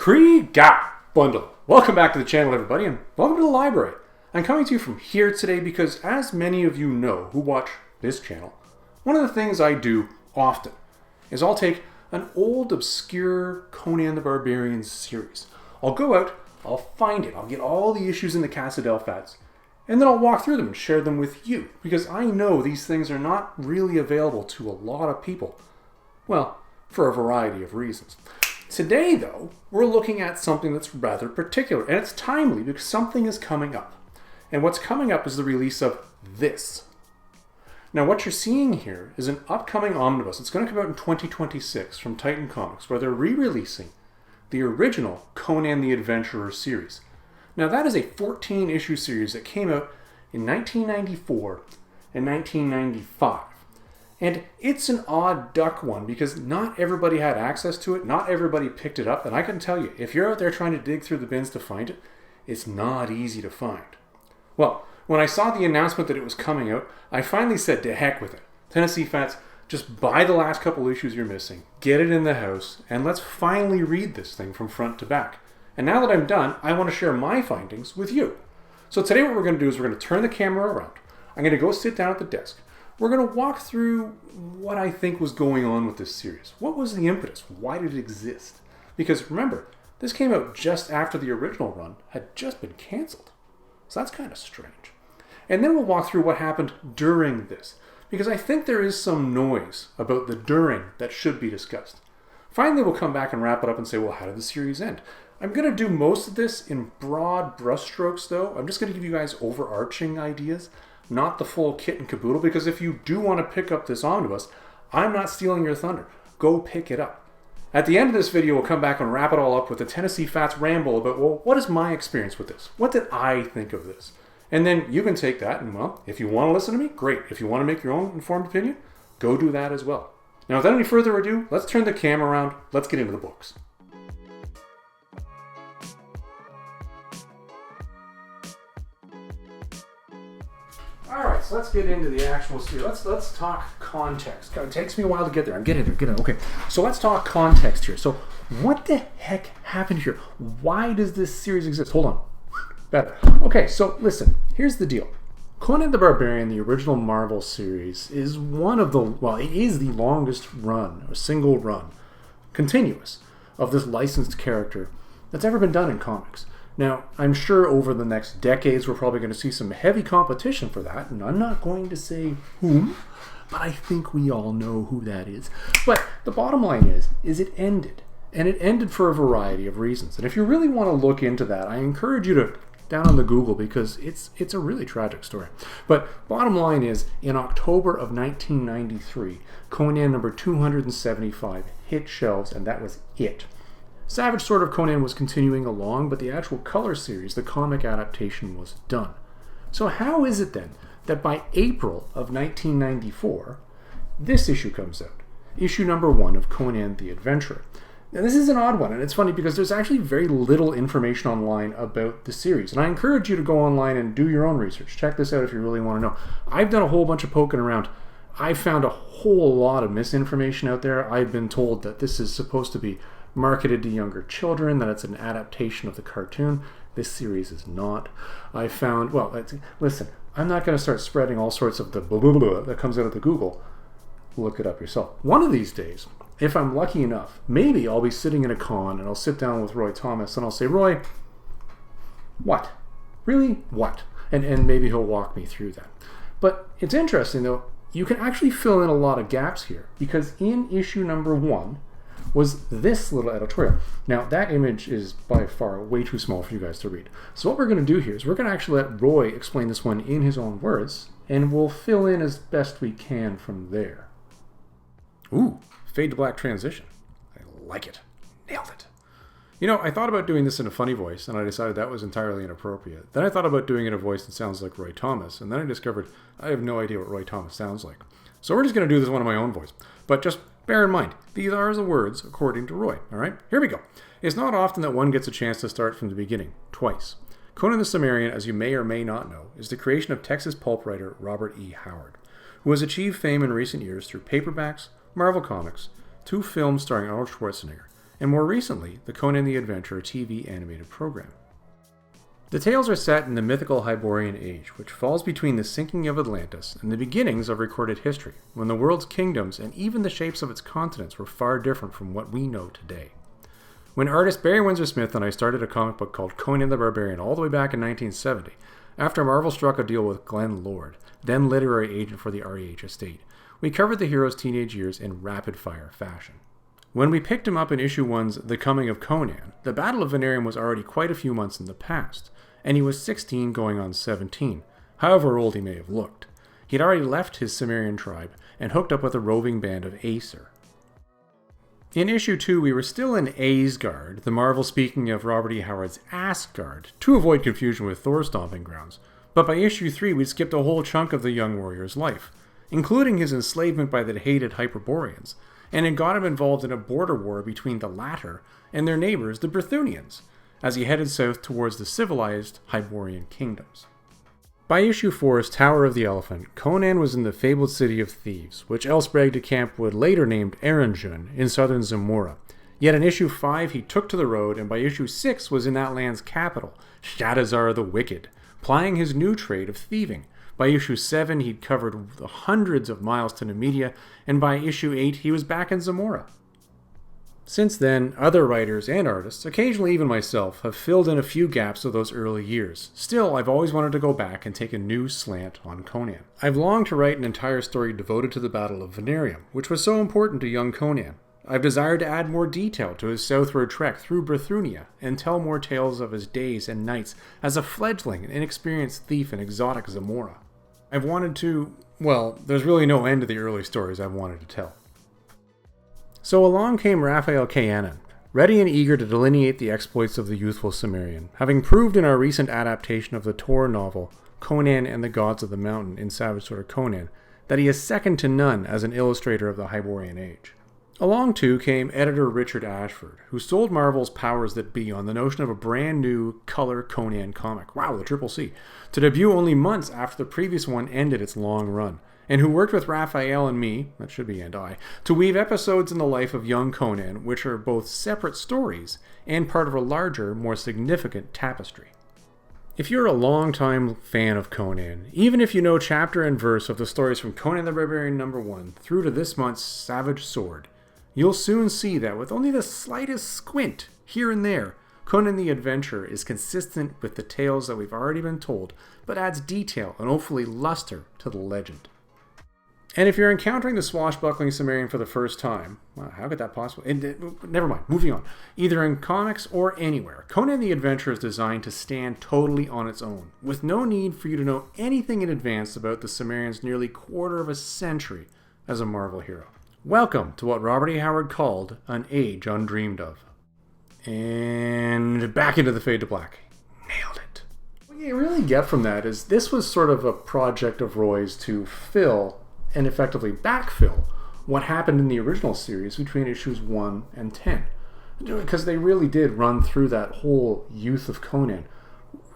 Kriega Bundle. Welcome back to the channel, everybody, and welcome to the library. I'm coming to you from here today because, as many of you know who watch this channel, one of the things I do often is I'll take an old, obscure Conan the Barbarian series. I'll go out, I'll find it, I'll get all the issues in the Casa del Fats, and then I'll walk through them and share them with you, because I know these things are not really available to a lot of people. Well, for a variety of reasons. Today, though, we're looking at something that's rather particular, and it's timely because something is coming up. And what's coming up is the release of this. Now, what you're seeing here is an upcoming omnibus. It's going to come out in 2026 from Titan Comics, where they're re-releasing the original Conan the Adventurer series. Now, that is a 14-issue series that came out in 1994 and 1995. And it's an odd duck one because not everybody had access to it, not everybody picked it up, and I can tell you, if you're out there trying to dig through the bins to find it, it's not easy to find. Well, when I saw the announcement that it was coming out, I finally said to heck with it. Tennessee Fats, just buy the last couple issues you're missing, get it in the house, and let's finally read this thing from front to back. And now that I'm done, I want to share my findings with you. So today what we're going to do is we're going to turn the camera around. I'm going to go sit down at the desk. We're going to walk through what I think was going on with this series. What was the impetus? Why did it exist? Because remember, this came out just after the original run had just been canceled. So that's kind of strange. And then we'll walk through what happened during this, because I think there is some noise about the during that should be discussed. Finally, we'll come back and wrap it up and say, well, how did the series end? I'm going to do most of this in broad brushstrokes, though. I'm just going to give you guys overarching ideas, not the full kit and caboodle, because if you do want to pick up this omnibus, I'm not stealing your thunder. Go pick it up. At the end of this video, we'll come back and wrap it all up with the Tennessee Fats ramble about, well, what is my experience with this? What did I think of this? And then you can take that and, well, if you want to listen to me, great. If you want to make your own informed opinion, go do that as well. Now, without any further ado, let's turn the camera around. Let's get into the books. All right, so let's get into the actual series. Let's talk context. It takes me a while to get there. I'm getting there. Okay, so let's talk context here. So what the heck happened here? Why does this series exist? Hold on. Better. Okay, so listen. Here's the deal. Conan the Barbarian, the original Marvel series, is it is the longest run, a single run, continuous, of this licensed character that's ever been done in comics. Now, I'm sure over the next decades we're probably going to see some heavy competition for that, and I'm not going to say whom, but I think we all know who that is. But the bottom line is it ended, and it ended for a variety of reasons. And if you really want to look into that, I encourage you to down on the Google, because it's a really tragic story. But bottom line is, in October of 1993, Conan number 275 hit shelves, and that was it. Savage Sword of Conan was continuing along, but the actual color series, the comic adaptation, was done. So how is it then that by April of 1994, this issue comes out? Issue number 1 of Conan the Adventurer. Now this is an odd one, and it's funny because there's actually very little information online about the series. And I encourage you to go online and do your own research. Check this out if you really want to know. I've done a whole bunch of poking around. I found a whole lot of misinformation out there. I've been told that this is supposed to be marketed to younger children, that it's an adaptation of the cartoon. This series is not. I found, listen, I'm not going to start spreading all sorts of the blah, blah, blah that comes out of the Google. Look it up yourself. One of these days, if I'm lucky enough, maybe I'll be sitting in a con and I'll sit down with Roy Thomas and I'll say, Roy, what? Really? What? And maybe he'll walk me through that. But it's interesting, though, you can actually fill in a lot of gaps here, because in issue number 1, was this little editorial. Now, that image is by far way too small for you guys to read. So what we're going to do here is we're going to actually let Roy explain this one in his own words, and we'll fill in as best we can from there. Ooh, fade to black transition. I like it. Nailed it. You know, I thought about doing this in a funny voice, and I decided that was entirely inappropriate. Then I thought about doing it in a voice that sounds like Roy Thomas, and then I discovered I have no idea what Roy Thomas sounds like. So we're just going to do this one in my own voice. But just bear in mind, these are the words according to Roy. All right, here we go. It's not often that one gets a chance to start from the beginning, twice. Conan the Cimmerian, as you may or may not know, is the creation of Texas pulp writer Robert E. Howard, who has achieved fame in recent years through paperbacks, Marvel Comics, 2 films starring Arnold Schwarzenegger, and more recently, the Conan the Adventurer TV animated program. The tales are set in the mythical Hyborian Age, which falls between the sinking of Atlantis and the beginnings of recorded history, when the world's kingdoms and even the shapes of its continents were far different from what we know today. When artist Barry Windsor Smith and I started a comic book called Conan the Barbarian all the way back in 1970, after Marvel struck a deal with Glenn Lord, then literary agent for the REH estate, we covered the hero's teenage years in rapid-fire fashion. When we picked him up in issue 1's The Coming of Conan, the Battle of Venarium was already quite a few months in the past, and he was 16 going on 17, however old he may have looked. He'd already left his Cimmerian tribe and hooked up with a roving band of Aesir. In issue 2, we were still in Asgard, the Marvel speaking of Robert E. Howard's Asgard, to avoid confusion with Thor's stomping grounds, but by issue 3 we'd skipped a whole chunk of the young warrior's life, including his enslavement by the hated Hyperboreans, and it got him involved in a border war between the latter and their neighbors, the Brythunians, as he headed south towards the civilized Hyborian kingdoms. By issue 4's Tower of the Elephant, Conan was in the fabled city of Thieves, which Elsbreg de Camp would later name Erenjun in southern Zamora. Yet in issue 5 he took to the road, and by issue 6 was in that land's capital, Shadazar the Wicked, plying his new trade of thieving. By issue 7 he'd covered the hundreds of miles to Numidia, and by issue 8 he was back in Zamora. Since then, other writers and artists, occasionally even myself, have filled in a few gaps of those early years. Still, I've always wanted to go back and take a new slant on Conan. I've longed to write an entire story devoted to the Battle of Venarium, which was so important to young Conan. I've desired to add more detail to his southward trek through Brythunia and tell more tales of his days and nights as a fledgling and inexperienced thief in exotic Zamora. I've wanted to, well, there's really no end to the early stories I've wanted to tell. So along came Raphael Kayanan, ready and eager to delineate the exploits of the youthful Cimmerian, having proved in our recent adaptation of the Tor novel, Conan and the Gods of the Mountain in Savage Sword of Conan, that he is second to none as an illustrator of the Hyborian Age. Along too came editor Richard Ashford, who sold Marvel's powers that be on the notion of a brand new color Conan comic, wow, the Triple C, to debut only months after the previous one ended its long run, and who worked with Raphael and me, that should be and I, to weave episodes in the life of young Conan, which are both separate stories and part of a larger, more significant tapestry. If you're a long-time fan of Conan, even if you know chapter and verse of the stories from Conan the Barbarian #1 through to this month's Savage Sword, you'll soon see that with only the slightest squint here and there, Conan the Adventurer is consistent with the tales that we've already been told, but adds detail and hopefully luster to the legend. And if you're encountering the swashbuckling Cimmerian for the first time, well, how could that possibly... never mind, moving on. Either in comics or anywhere, Conan the Adventurer is designed to stand totally on its own, with no need for you to know anything in advance about the Cimmerian's nearly quarter of a century as a Marvel hero. Welcome to what Robert E. Howard called an age undreamed of. And back into the fade to black. Nailed it. What you really get from that is this was sort of a project of Roy's to fill and effectively backfill what happened in the original series between issues 1 and 10. Because they really did run through that whole youth of Conan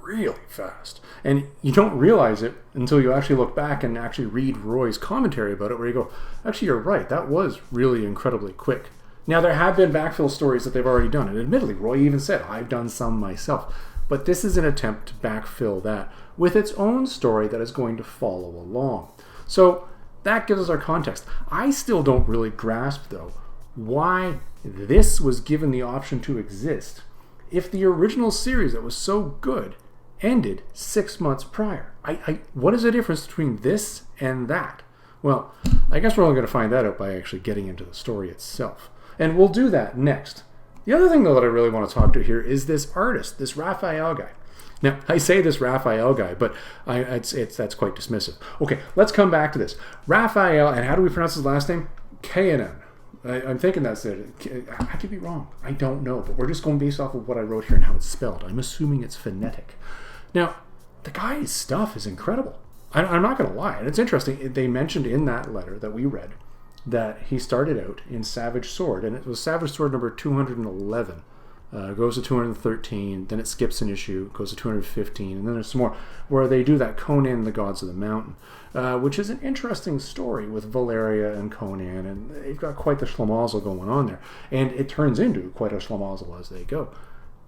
really fast. And you don't realize it until you actually look back and actually read Roy's commentary about it, where you go, actually, you're right, that was really incredibly quick. Now, there have been backfill stories that they've already done, and admittedly, Roy even said, I've done some myself. But this is an attempt to backfill that with its own story that is going to follow along. So that gives us our context. I still don't really grasp, though, why this was given the option to exist if the original series that was so good ended 6 months prior. What is the difference between this and that? Well, I guess we're only going to find that out by actually getting into the story itself. And we'll do that next. The other thing, though, that I really want to talk to here is this artist, this Raphael guy. Now, I say this Raphael guy, but that's quite dismissive. Okay, let's come back to this. Raphael, and how do we pronounce his last name? Kayanan. I'm thinking that's it. I could be wrong. I don't know, but we're just going based off of what I wrote here and how it's spelled. I'm assuming it's phonetic. Now, the guy's stuff is incredible. I'm not going to lie. And it's interesting. They mentioned in that letter that we read that he started out in Savage Sword, and it was Savage Sword number 211 goes to 213, then it skips an issue, goes to 215, and then there's some more where they do that Conan, the Gods of the Mountain, which is an interesting story with Valeria and Conan, and they've got quite the schlemazel going on there, and it turns into quite a schlemazel as they go.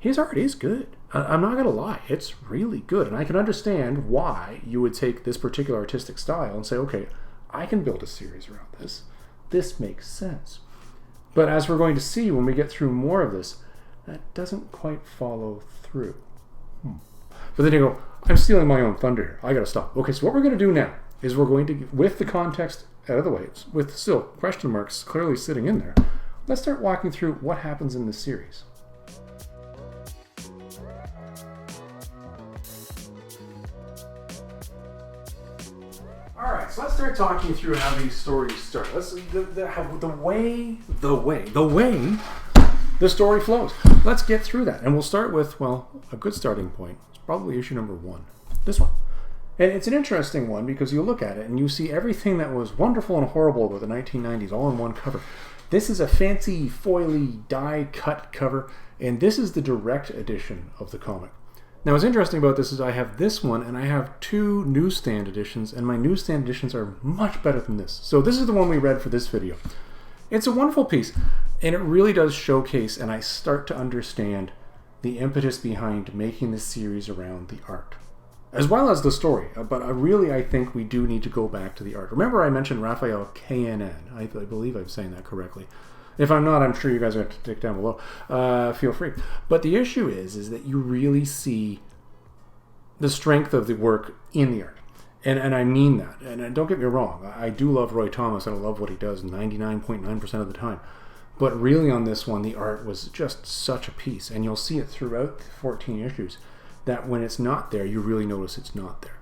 His art is good. I'm not going to lie, it's really good, and I can understand why you would take this particular artistic style and say, okay, I can build a series around this. This makes sense. But as we're going to see when we get through more of this, that doesn't quite follow through. But then you go, I'm stealing my own thunder here. I got to stop. Okay, so what we're going to do now is we're going to, with the context out of the way, with still question marks clearly sitting in there, let's start walking through what happens in this series. All right, so let's start talking through how these stories start. Let's the way the story flows. Let's get through that, and we'll start with, well, a good starting point. It's probably issue number 1, this one, and it's an interesting one because you look at it and you see everything that was wonderful and horrible about the 1990s all in one cover. This is a fancy foily die-cut cover, and this is the direct edition of the comic. Now, what's interesting about this is I have this one and I have 2 newsstand editions, and my newsstand editions are much better than this. So this is the one we read for this video. It's a wonderful piece, and it really does showcase, and I start to understand the impetus behind making this series around the art, as well as the story. But I think we do need to go back to the art. Remember I mentioned Raphael Conan. I believe I'm saying that correctly. If I'm not, I'm sure you guys are going to take down below. Feel free. But the issue is that you really see the strength of the work in the art. And I mean that. And don't get me wrong. I do love Roy Thomas, and I love what he does 99.9% of the time. But really on this one, the art was just such a piece. And you'll see it throughout the 14 issues, that when it's not there, you really notice it's not there.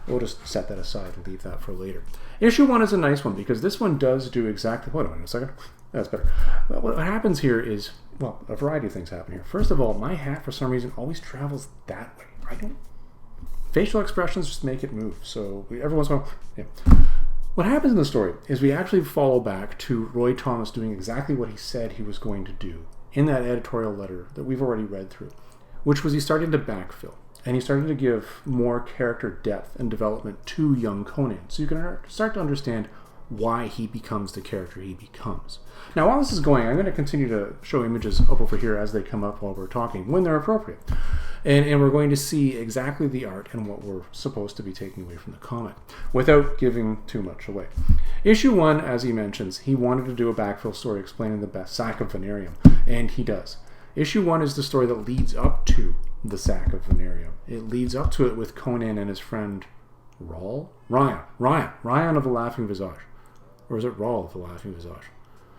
We'll just set that aside and leave that for later. Issue 1 is a nice one because this one does do exactly... Wait a minute a second. That's better. What happens here is, well, a variety of things happen here. First of all, my hat, for some reason, always travels that way. I don't... Facial expressions just make it move. So every once in a while... Yeah. What happens in the story is we actually follow back to Roy Thomas doing exactly what he said he was going to do in that editorial letter that we've already read through, which was he started to backfill. And he started to give more character depth and development to young Conan. So you can start to understand why he becomes the character he becomes. Now, while this is going, I'm going to continue to show images up over here as they come up while we're talking, when they're appropriate. And we're going to see exactly the art and what we're supposed to be taking away from the comic, without giving too much away. Issue 1, as he mentions, he wanted to do a backfill story explaining the sack of Venarium, and he does. Issue 1 is the story that leads up to the sack of Venarium. It leads up to it with Conan and his friend Ryan of the Laughing Visage. Or is it Rawl of the Laughing Visage?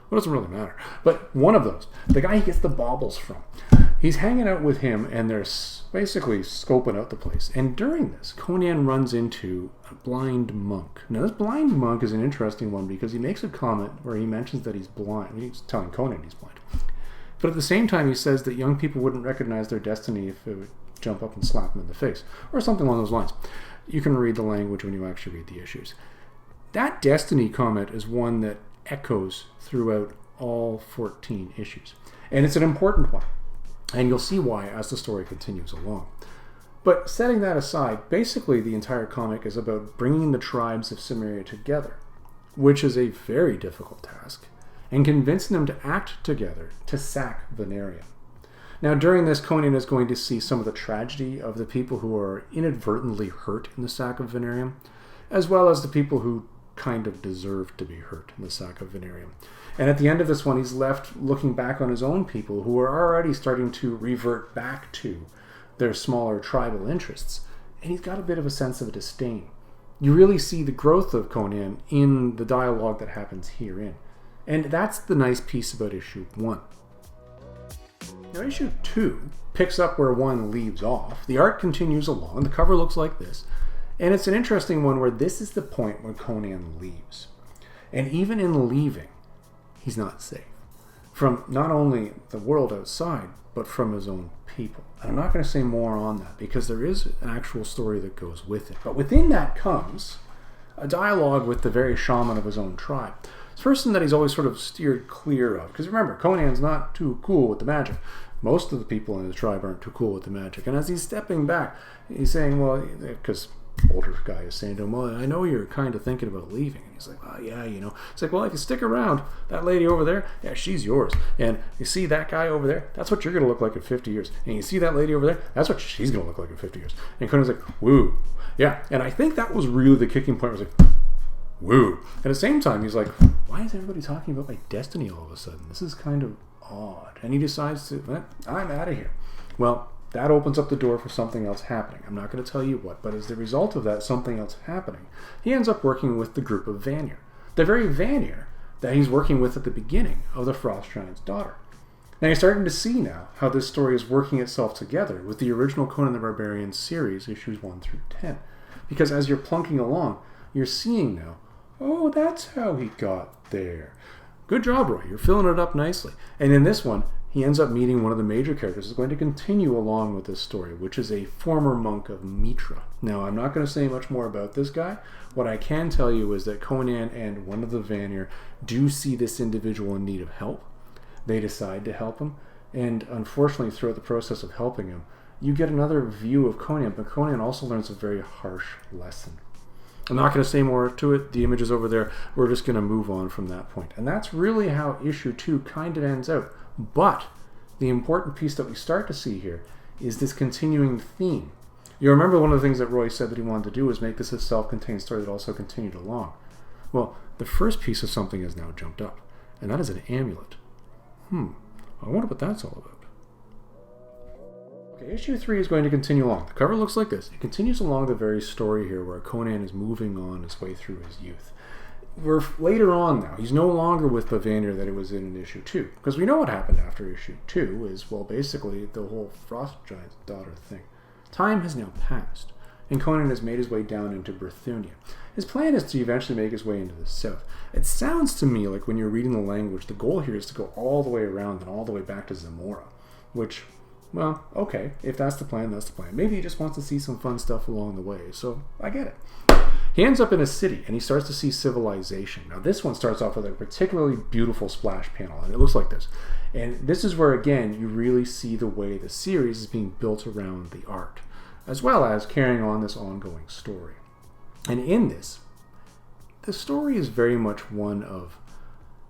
Well, it doesn't really matter. But one of those, the guy he gets the baubles from, he's hanging out with him, and they're basically scoping out the place. And during this, Conan runs into a blind monk. Now, this blind monk is an interesting one because he makes a comment where he mentions that he's blind. He's telling Conan he's blind. But at the same time, he says that young people wouldn't recognize their destiny if it would jump up and slap them in the face, or something along those lines. You can read the language when you actually read the issues. That destiny comment is one that echoes throughout all 14 issues. And it's an important one. And you'll see why as the story continues along. But setting that aside, basically the entire comic is about bringing the tribes of Cimmeria together, which is a very difficult task, and convincing them to act together to sack Venarium. Now, during this, Conan is going to see some of the tragedy of the people who are inadvertently hurt in the sack of Venarium, as well as the people who kind of deserve to be hurt in the sack of Venarium. And at the end of this one, he's left looking back on his own people who are already starting to revert back to their smaller tribal interests. And he's got a bit of a sense of disdain. You really see the growth of Conan in the dialogue that happens herein. And that's the nice piece about issue 1. Now, issue 2 picks up where 1 leaves off. The art continues along. The cover looks like this. And it's an interesting one where this is the point where Conan leaves. And even in leaving, he's not safe. From not only the world outside, but from his own people. And I'm not going to say more on that because there is an actual story that goes with it. But within that comes a dialogue with the very shaman of his own tribe. This person that he's always sort of steered clear of. Because remember, Conan's not too cool with the magic. most of the people in his tribe aren't too cool with the magic. And as he's stepping back, he's saying, well, because older guy is saying to him, well, I know you're kind of thinking about leaving. And he's like, oh, yeah, It's like, well, if you stick around, that lady over there, yeah, she's yours. And you see that guy over there, that's what you're going to look like in 50 years. And you see that lady over there, that's what she's going to look like in 50 years. And Conan's like, woo. Yeah, and I think that was really the kicking point. It was like, woo. At the same time, he's like, why is everybody talking about my destiny all of a sudden? This is kind of odd. And he decides to, I'm out of here. Well, that opens up the door for something else happening. I'm not going to tell you what, but as the result of that something else happening, he ends up working with the group of Vanir. The very Vanir that he's working with at the beginning of the Frost Giant's daughter. Now you're starting to see now how this story is working itself together with the original Conan the Barbarian series, issues 1 through 10. Because as you're plunking along, you're seeing now, oh, that's how he got there. Good job, Roy. You're filling it up nicely. And in this one, he ends up meeting one of the major characters who's going to continue along with this story, which is a former monk of Mitra. Now, I'm not going to say much more about this guy. What I can tell you is that Conan and one of the Vanir do see this individual in need of help. They decide to help him. And unfortunately, throughout the process of helping him, you get another view of Conan, but Conan also learns a very harsh lesson. I'm not going to say more to it. The image is over there. We're just going to move on from that point. And that's really how issue 2 kind of ends out. But the important piece that we start to see here is this continuing theme. You remember one of the things that Roy said that he wanted to do was make this a self-contained story that also continued along. Well, the first piece of something has now jumped up, and that is an amulet. I wonder what that's all about. Okay, issue 3 is going to continue along. The cover looks like this. It continues along the very story here where Conan is moving on his way through his youth. We're later on now. He's no longer with the Vanir that it was in issue 2. Because we know what happened after issue 2 is, well, basically the whole Frost Giant's daughter thing. Time has now passed, and Conan has made his way down into Brithunia. His plan is to eventually make his way into the south. It sounds to me like when you're reading the language, the goal here is to go all the way around and all the way back to Zamora. Which, well, okay, if that's the plan, that's the plan. Maybe he just wants to see some fun stuff along the way, so I get it. He ends up in a city, and he starts to see civilization. Now, this one starts off with a particularly beautiful splash panel, and it looks like this. And this is where, again, you really see the way the series is being built around the art, as well as carrying on this ongoing story. And in this, the story is very much one of,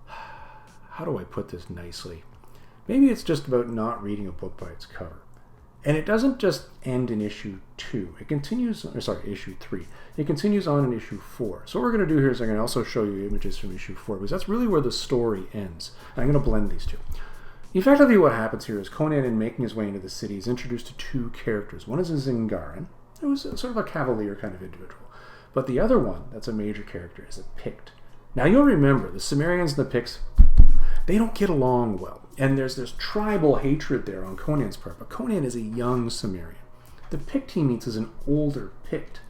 how do I put this nicely? Maybe it's just about not reading a book by its cover. And it doesn't just end in issue 2. It continues, issue 3. It continues on in issue 4. So what we're going to do here is I'm going to also show you images from issue 4, because that's really where the story ends. And I'm going to blend these two. Effectively what happens here is Conan, in making his way into the city, is introduced to 2 characters. One is a Zingaran, who's sort of a cavalier kind of individual. But the other one that's a major character is a Pict. Now you'll remember, the Cimmerians and the Picts, they don't get along well. And there's this tribal hatred there on Conan's part. But Conan is a young Cimmerian. The Pict he meets is an older Pict.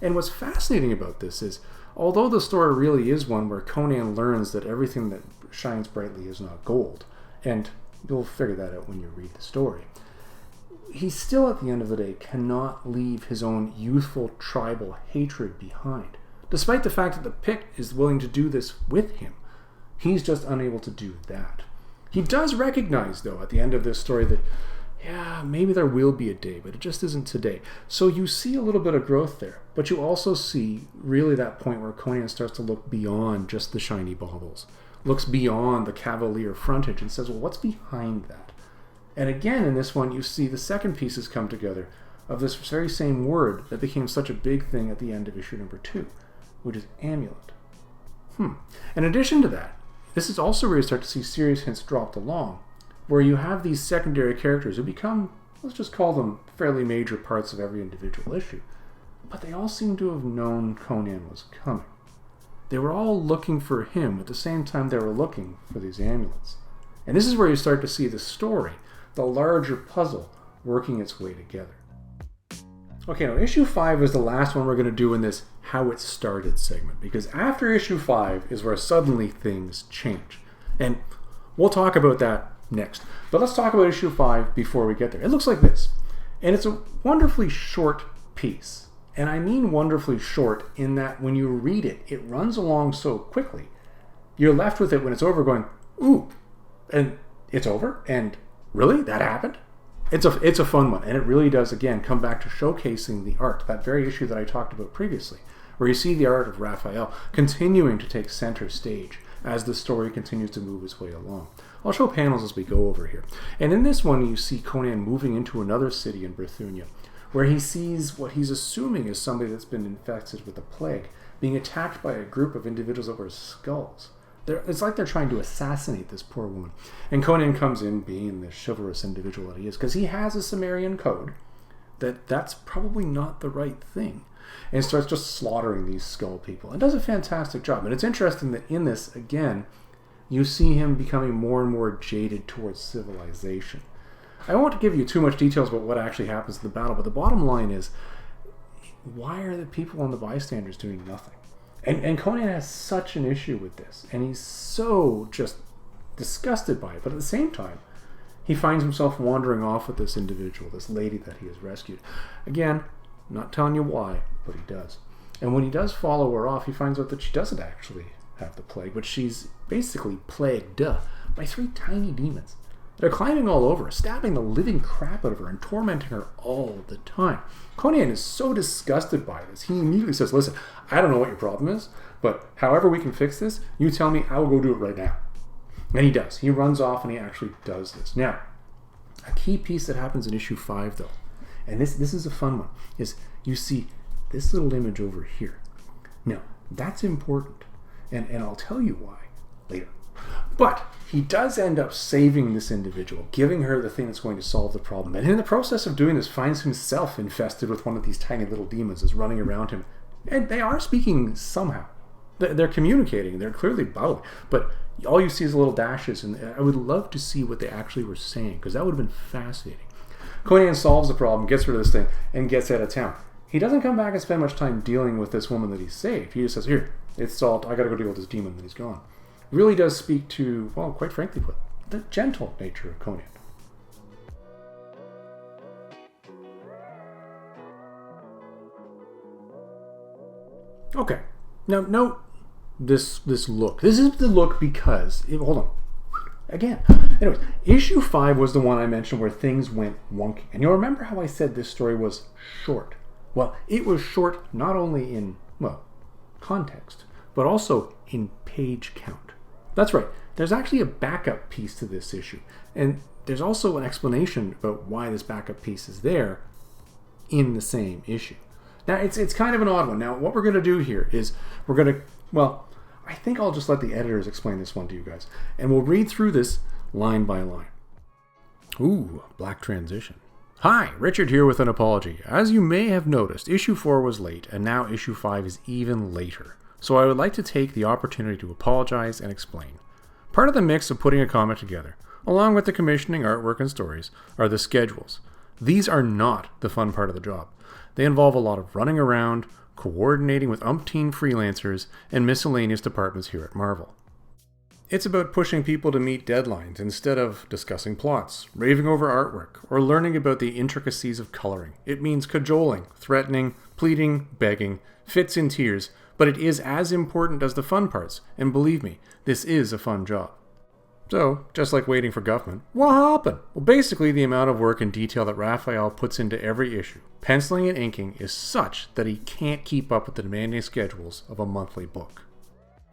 And what's fascinating about this is, although the story really is one where Conan learns that everything that shines brightly is not gold, and you'll figure that out when you read the story, he still, at the end of the day, cannot leave his own youthful tribal hatred behind. Despite the fact that the Pict is willing to do this with him, he's just unable to do that. He does recognize, though, at the end of this story that, yeah, maybe there will be a day, but it just isn't today. So you see a little bit of growth there, but you also see really that point where Conan starts to look beyond just the shiny baubles, looks beyond the cavalier frontage and says, well, what's behind that? And again, in this one, you see the second pieces come together of this very same word that became such a big thing at the end of issue number 2, which is amulet. In addition to that, this is also where you start to see serious hints dropped along, where you have these secondary characters who become, let's just call them, fairly major parts of every individual issue. But they all seem to have known Conan was coming. They were all looking for him at the same time they were looking for these amulets. And this is where you start to see the story, the larger puzzle, working its way together. Okay, now issue 5 is the last one we're going to do in this How It Started segment, because after issue 5 is where suddenly things change. And we'll talk about that next. But let's talk about issue 5 before we get there. It looks like this. And it's a wonderfully short piece. And I mean wonderfully short in that when you read it, it runs along so quickly. You're left with it when it's over going, ooh, and it's over, and Really? That happened? It's a fun one, and it really does, again, come back to showcasing the art, that very issue that I talked about previously, where you see the art of Raphael continuing to take center stage as the story continues to move its way along. I'll show panels as we go over here. And in this one, you see Conan moving into another city in Bithynia, where he sees what he's assuming is somebody that's been infected with a plague, being attacked by a group of individuals that wear skulls. It's like they're trying to assassinate this poor woman. And Conan comes in being the chivalrous individual that he is, because he has a Sumerian code that's probably not the right thing, and starts just slaughtering these skull people, and does a fantastic job. And it's interesting that in this, again, you see him becoming more and more jaded towards civilization. I won't give you too much details about what actually happens in the battle, but the bottom line is, why are the people and the bystanders doing nothing? And Conan has such an issue with this, and he's so just disgusted by it. But at the same time, he finds himself wandering off with this individual, this lady that he has rescued. Again, not telling you why, but he does. And when he does follow her off, he finds out that she doesn't actually have the plague, but she's basically plagued by 3 tiny demons. They're climbing all over her, stabbing the living crap out of her and tormenting her all the time. Conan is so disgusted by this, he immediately says, listen, I don't know what your problem is, but however we can fix this, you tell me, I will go do it right now. And he does. He runs off and he actually does this. Now, a key piece that happens in issue 5, though, and this is a fun one, is you see this little image over here. Now, that's important, and I'll tell you why later. But he does end up saving this individual, giving her the thing that's going to solve the problem. And in the process of doing this, finds himself infested with one of these tiny little demons that's running around him. And they are speaking somehow. They're communicating. They're clearly battling. But all you see is little dashes. And I would love to see what they actually were saying, because that would have been fascinating. Conan solves the problem, gets rid of this thing, and gets out of town. He doesn't come back and spend much time dealing with this woman that he saved. He just says, here, it's solved. I got to go deal with this demon, and he's gone. Really does speak to, well, quite frankly, the gentle nature of Conan. Okay, now note this look. This is the look because, hold on, again. Anyways, issue 5 was the one I mentioned where things went wonky. And you'll remember how I said this story was short. Well, it was short not only in, well, context, but also in page count. That's right. There's actually a backup piece to this issue. And there's also an explanation about why this backup piece is there in the same issue. Now, it's kind of an odd one. Now, what we're going to do here is we're going to, well, I think I'll just let the editors explain this one to you guys. And we'll read through this line by line. Ooh, black transition. Hi, Richard here with an apology. As you may have noticed, issue 4 was late, and now issue 5 is even later. So I would like to take the opportunity to apologize and explain. Part of the mix of putting a comic together, along with the commissioning artwork and stories, are the schedules. These are not the fun part of the job. They involve a lot of running around, coordinating with umpteen freelancers, and miscellaneous departments here at Marvel. It's about pushing people to meet deadlines instead of discussing plots, raving over artwork, or learning about the intricacies of coloring. It means cajoling, threatening, pleading, begging, fits in tears, but it is as important as the fun parts, and believe me, this is a fun job. So, just like waiting for Guffman, what happened? Well, basically the amount of work and detail that Raphael puts into every issue, penciling and inking, is such that he can't keep up with the demanding schedules of a monthly book.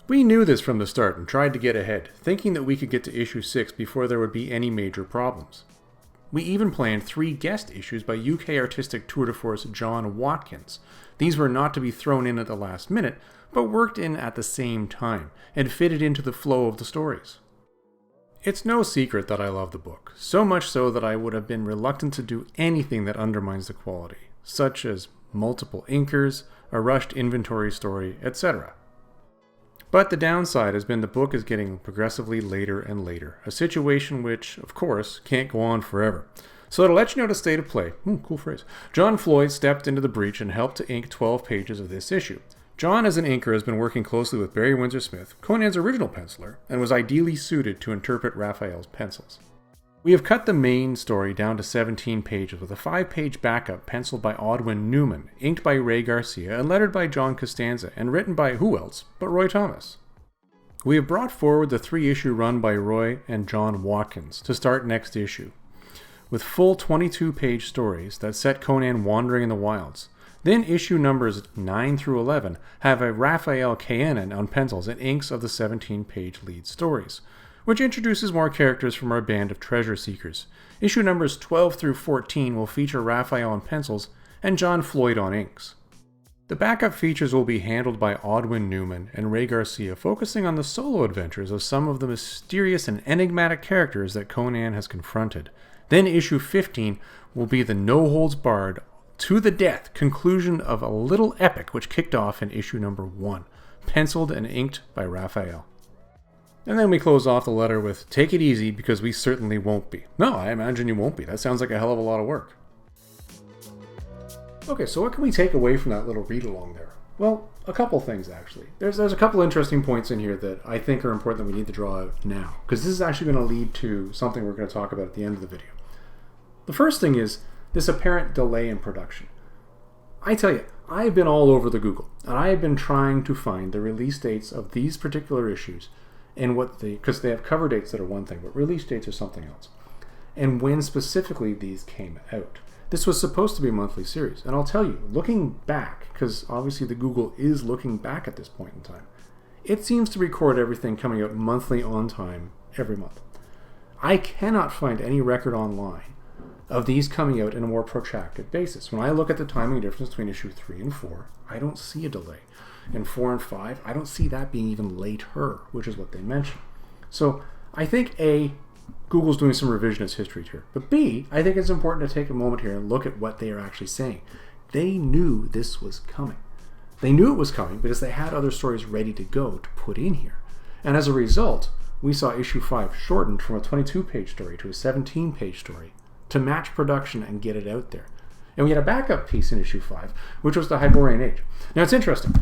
We knew this from the start and tried to get ahead, thinking that we could get to issue 6 before there would be any major problems. We even planned 3 guest issues by UK artistic tour de force John Watkins. These were not to be thrown in at the last minute, but worked in at the same time, and fitted into the flow of the stories. It's no secret that I love the book, so much so that I would have been reluctant to do anything that undermines the quality, such as multiple inkers, a rushed inventory story, etc. But the downside has been the book is getting progressively later and later, a situation which, of course, can't go on forever. So to let you know the state of play, cool phrase, John Floyd stepped into the breach and helped to ink 12 pages of this issue. John, as an inker, has been working closely with Barry Windsor Smith, Conan's original penciler, and was ideally suited to interpret Raphael's pencils. We have cut the main story down to 17 pages with a 5-page backup penciled by Audwin Newman, inked by Ray Garcia, and lettered by John Costanza, and written by who else but Roy Thomas. We have brought forward the 3-issue run by Roy and John Watkins to start next issue. with full 22-page stories that set Conan wandering in the wilds. Then issue numbers 9 through 11 have a Raphael Conan on pencils and inks of the 17-page lead stories, which introduces more characters from our band of treasure seekers. Issue numbers 12 through 14 will feature Raphael on pencils and John Floyd on inks. The backup features will be handled by Audwin Newman and Ray Garcia, focusing on the solo adventures of some of the mysterious and enigmatic characters that Conan has confronted. Then issue 15 will be the no-holds-barred, to-the-death conclusion of a little epic which kicked off in issue number 1, penciled and inked by Raphael. And then we close off the letter with, "Take it easy, because we certainly won't be." No, I imagine you won't be. That sounds like a hell of a lot of work. Okay, so what can we take away from that little read-along there? Well, a couple things, actually. There's a couple interesting points in here that I think are important that we need to draw out now, because this is actually going to lead to something we're going to talk about at the end of the video. The first thing is this apparent delay in production. I tell you, I've been all over the Google, and I have been trying to find the release dates of these particular issues, and because they have cover dates that are one thing, but release dates are something else, and when specifically these came out. This was supposed to be a monthly series, and I'll tell you, looking back, because obviously the Google is looking back at this point in time, it seems to record everything coming out monthly on time every month. I cannot find any record online of these coming out in a more protracted basis. When I look at the timing difference between issue 3 and 4, I don't see a delay. In 4 and 5, I don't see that being even later, which is what they mention. So I think A, Google's doing some revisionist history here. But B, I think it's important to take a moment here and look at what they are actually saying. They knew this was coming. They knew it was coming because they had other stories ready to go to put in here. And as a result, we saw issue 5 shortened from a 22-page story to a 17-page story to match production and get it out there. And we had a backup piece in issue 5, which was the Hyborian Age. Now it's interesting.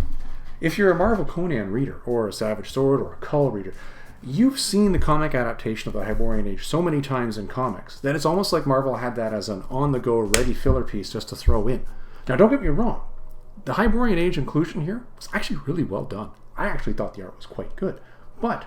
If you're a Marvel Conan reader, or a Savage Sword, or a Cull reader, you've seen the comic adaptation of the Hyborian Age so many times in comics that it's almost like Marvel had that as an on-the-go, ready filler piece just to throw in. Now don't get me wrong, the Hyborian Age inclusion here was actually really well done. I actually thought the art was quite good. But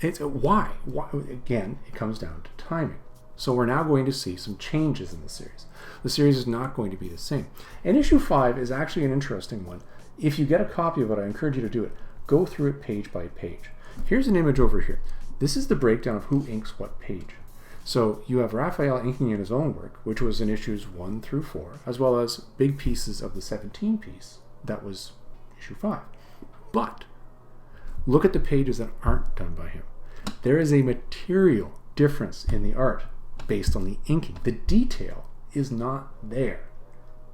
it's why? Again, it comes down to timing. So we're now going to see some changes in the series. The series is not going to be the same. And issue 5 is actually an interesting one. If you get a copy of it, I encourage you to do it. Go through it page by page. Here's an image over here. This is the breakdown of who inks what page. So you have Raphael inking in his own work, which was in issues 1 through 4, as well as big pieces of the 17 piece that was issue 5. But look at the pages that aren't done by him. There is a material difference in the art based on the inking. The detail is not there.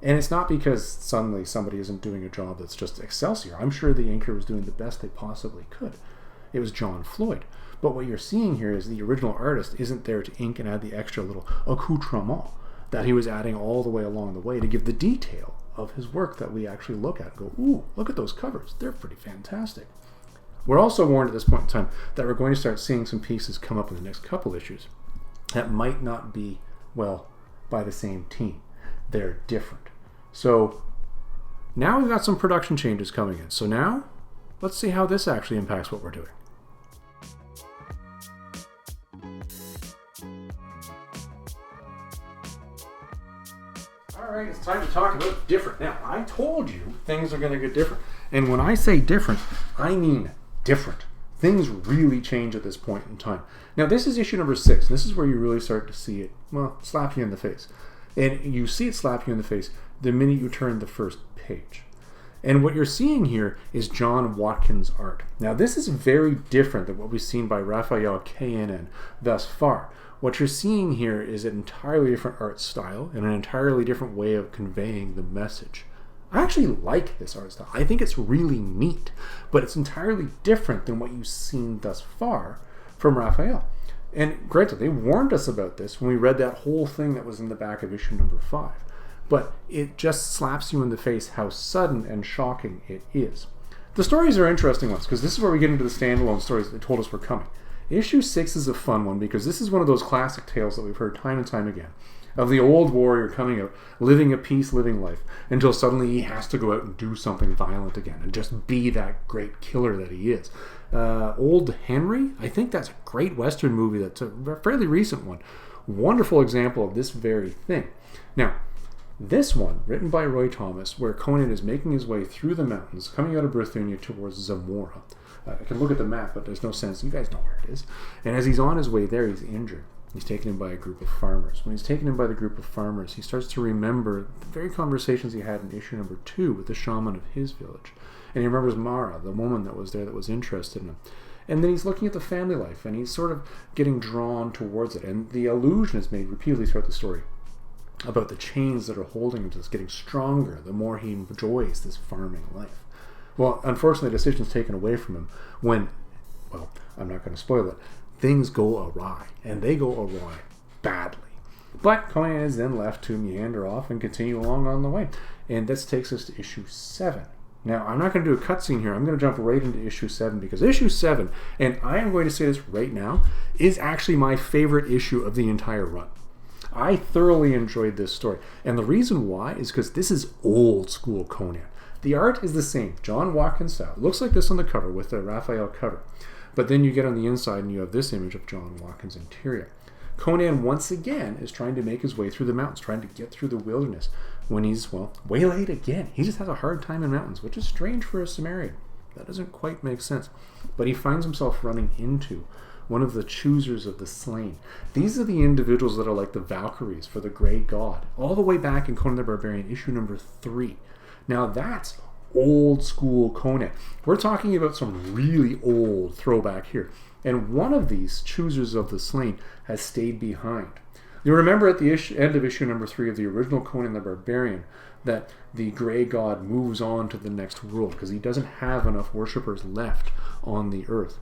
And it's not because suddenly somebody isn't doing a job that's just excelsior. I'm sure the inker was doing the best they possibly could. It was John Floyd. But what you're seeing here is the original artist isn't there to ink and add the extra little accoutrement that he was adding all the way along the way to give the detail of his work that we actually look at and go, ooh, look at those covers. They're pretty fantastic. We're also warned at this point in time that we're going to start seeing some pieces come up in the next couple issues that might not be, well, by the same team. They're different. So now we've got some production changes coming in. So now let's see how this actually impacts what we're doing. All right, it's time to talk about different. Now, I told you things are going to get different. And when I say different, I mean different. Things really change at this point in time. Now, this is issue number 6. This is where you really start to see it, well, slap you in the face. And you see it slap you in the face the minute you turn the first page. And what you're seeing here is John Watkins' art. Now, this is very different than what we've seen by Raphael Conan thus far. What you're seeing here is an entirely different art style and an entirely different way of conveying the message. I actually like this art style. I think it's really neat, but it's entirely different than what you've seen thus far from Raphael. And granted, they warned us about this when we read that whole thing that was in the back of issue number 5. But it just slaps you in the face how sudden and shocking it is. The stories are interesting ones, because this is where we get into the standalone stories that told us were coming. Issue 6 is a fun one, because this is one of those classic tales that we've heard time and time again, of the old warrior coming out, living a peace, living life, until suddenly he has to go out and do something violent again, and just be that great killer that he is. Old Henry, I think that's a great Western movie that's a fairly recent one, Wonderful example of this very thing. Now, this one, written by Roy Thomas, where Conan is making his way through the mountains, coming out of Brithunia towards Zamora. I can look at the map, but there's no sense. You guys know where it is. And as he's on his way there, he's injured. He's taken in by a group of farmers. When he's taken in by the group of farmers, he starts to remember the very conversations he had in issue number 2 with the shaman of his village. And he remembers Mara, the woman that was there that was interested in him. And then he's looking at the family life, and he's sort of getting drawn towards it. And the allusion is made repeatedly throughout the story about the chains that are holding him to this, getting stronger the more he enjoys this farming life. Well, unfortunately, the decision's taken away from him when, well, I'm not going to spoil it, things go awry, and they go awry badly. But Conan is then left to meander off and continue along on the way. And this takes us to issue 7. Now, I'm not going to do a cutscene here. I'm going to jump right into issue 7, because issue 7, and I am going to say this right now, is actually my favorite issue of the entire run. I thoroughly enjoyed this story. And the reason why is because this is old school Conan. The art is the same, John Watkins style. It looks like this on the cover with the Raphael cover. But then you get on the inside and you have this image of John Watkins' interior. Conan once again is trying to make his way through the mountains, trying to get through the wilderness when he's, well, waylaid again. He just has a hard time in mountains, which is strange for a Sumerian. That doesn't quite make sense. But he finds himself running into one of the choosers of the slain. These are the individuals that are like the Valkyries for the great god, all the way back in Conan the Barbarian, issue number 3. Now that's old school Conan. We're talking about some really old throwback here. And one of these choosers of the slain has stayed behind. You remember at the end of issue number 3 of the original Conan the Barbarian that the Grey God moves on to the next world because he doesn't have enough worshippers left on the earth.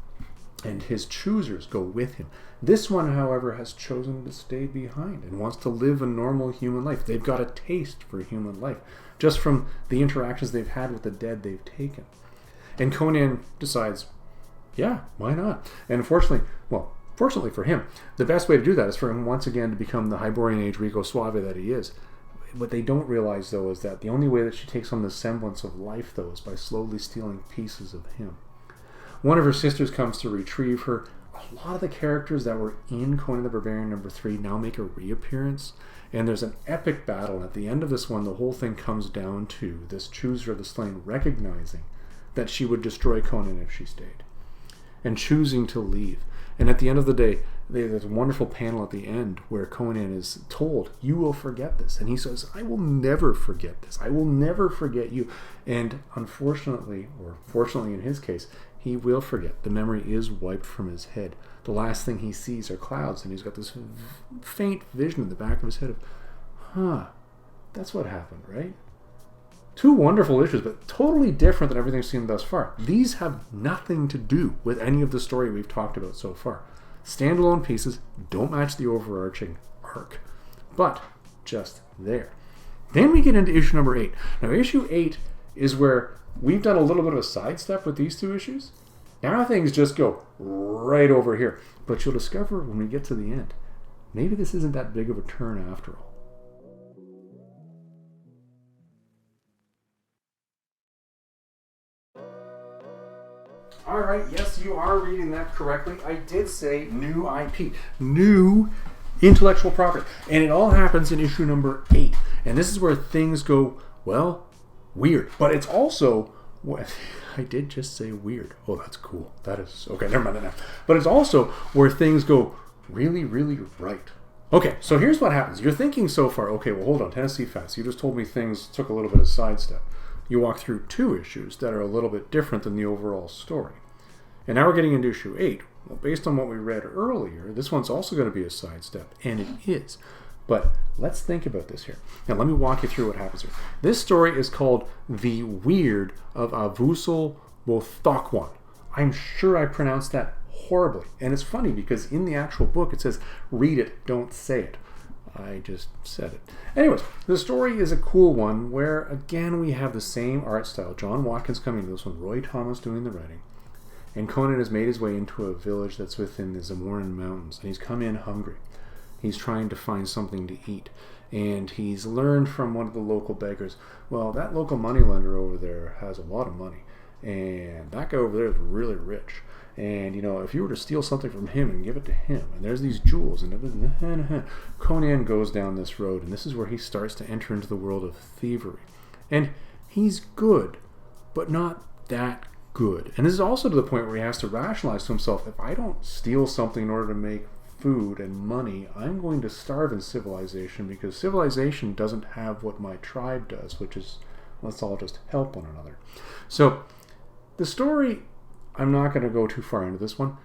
And his choosers go with him. This one, however, has chosen to stay behind and wants to live a normal human life. They've got a taste for human life just from the interactions they've had with the dead they've taken. And Conan decides, yeah, why not? And fortunately for him, the best way to do that is for him once again to become the Hyborian Age Rico Suave that he is. What they don't realize, though, is that the only way that she takes on the semblance of life, though, is by slowly stealing pieces of him. One of her sisters comes to retrieve her. A lot of the characters that were in Conan the Barbarian number 3 now make a reappearance. And there's an epic battle. And at the end of this one, the whole thing comes down to this chooser of the slain recognizing that she would destroy Conan if she stayed. And choosing to leave. And at the end of the day, there's a wonderful panel at the end where Conan is told, you will forget this. And he says, I will never forget this. I will never forget you. And unfortunately, or fortunately in his case, he will forget. The memory is wiped from his head. The last thing he sees are clouds, and he's got this faint vision in the back of his head of, that's what happened, right? 2 wonderful issues, but totally different than everything seen thus far. These have nothing to do with any of the story we've talked about so far. Standalone pieces don't match the overarching arc, but just there. Then we get into issue number 8. Now, issue 8 is where we've done a little bit of a sidestep with these 2 issues. Now things just go right over here. But you'll discover when we get to the end, maybe this isn't that big of a turn after all. Alright, yes, you are reading that correctly. I did say new IP. New intellectual property. And it all happens in issue number 8. And this is where things go, well, weird. But it's also... I did just say weird. Oh, that's cool. That is... Okay, never mind that now. But it's also where things go really, really right. Okay, so here's what happens. You're thinking so far, okay, well, hold on, Tennessee Fats. You just told me things took a little bit of sidestep. You walk through 2 issues that are a little bit different than the overall story. And now we're getting into issue 8. Well, based on what we read earlier, this one's also going to be a sidestep, and it is. But let's think about this here. Now, let me walk you through what happens here. This story is called The Weird of Avusal Bothakwan. I'm sure I pronounced that horribly. And it's funny because in the actual book it says, read it, don't say it. I just said it. Anyways, the story is a cool one where, again, we have the same art style. John Watkins coming to this one, Roy Thomas doing the writing. And Conan has made his way into a village that's within the Zamoran Mountains. And he's come in hungry. He's trying to find something to eat. And he's learned from one of the local beggars, well, that local moneylender over there has a lot of money. and that guy over there is really rich. And, if you were to steal something from him and give it to him, and there's these jewels, and Conan goes down this road, and this is where he starts to enter into the world of thievery. And he's good, but not that good. And this is also to the point where he has to rationalize to himself, if I don't steal something in order to make food and money, I'm going to starve in civilization, because civilization doesn't have what my tribe does, which is, let's all just help one another. So, the story, I'm not going to go too far into this one.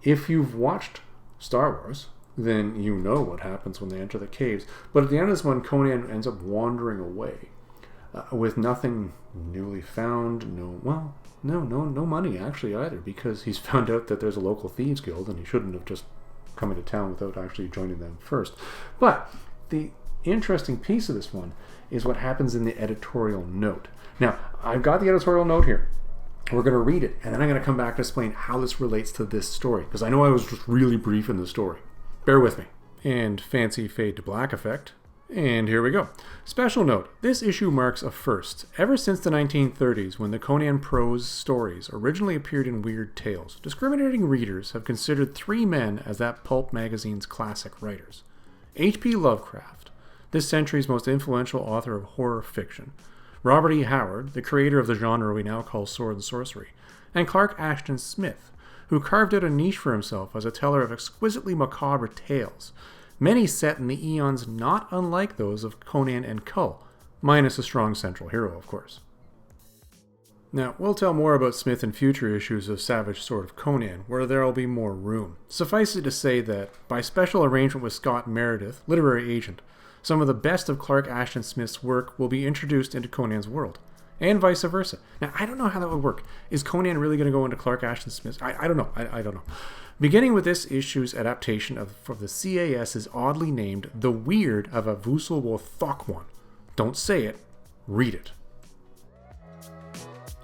If you've watched Star Wars, then you know what happens when they enter the caves. But at the end of this one, Conan ends up wandering away with nothing newly found, no money actually either, because he's found out that there's a local thieves guild and he shouldn't have just come into town without actually joining them first. But the interesting piece of this one is what happens in the editorial note. Now, I've got the editorial note here. We're going to read it, and then I'm going to come back to explain how this relates to this story, because I know I was just really brief in the story. Bear with me. And fancy fade to black effect. And here we go. Special note, this issue marks a first. Ever since the 1930s, when the Conan prose stories originally appeared in Weird Tales, discriminating readers have considered three men as that pulp magazine's classic writers. H.P. Lovecraft, this century's most influential author of horror fiction. Robert E. Howard, the creator of the genre we now call sword and sorcery, and Clark Ashton Smith, who carved out a niche for himself as a teller of exquisitely macabre tales, many set in the eons not unlike those of Conan and Kull, minus a strong central hero, of course. Now, we'll tell more about Smith in future issues of Savage Sword of Conan, where there will be more room. Suffice it to say that, by special arrangement with Scott Meredith, literary agent, some of the best of Clark Ashton Smith's work will be introduced into Conan's world, and vice versa. Now, I don't know how that would work. Is Conan really going to go into Clark Ashton Smith's? I don't know. I don't know. Beginning with this issue's adaptation of the CAS is oddly named The Weird of Avusal Wothokwan. Don't say it, read it.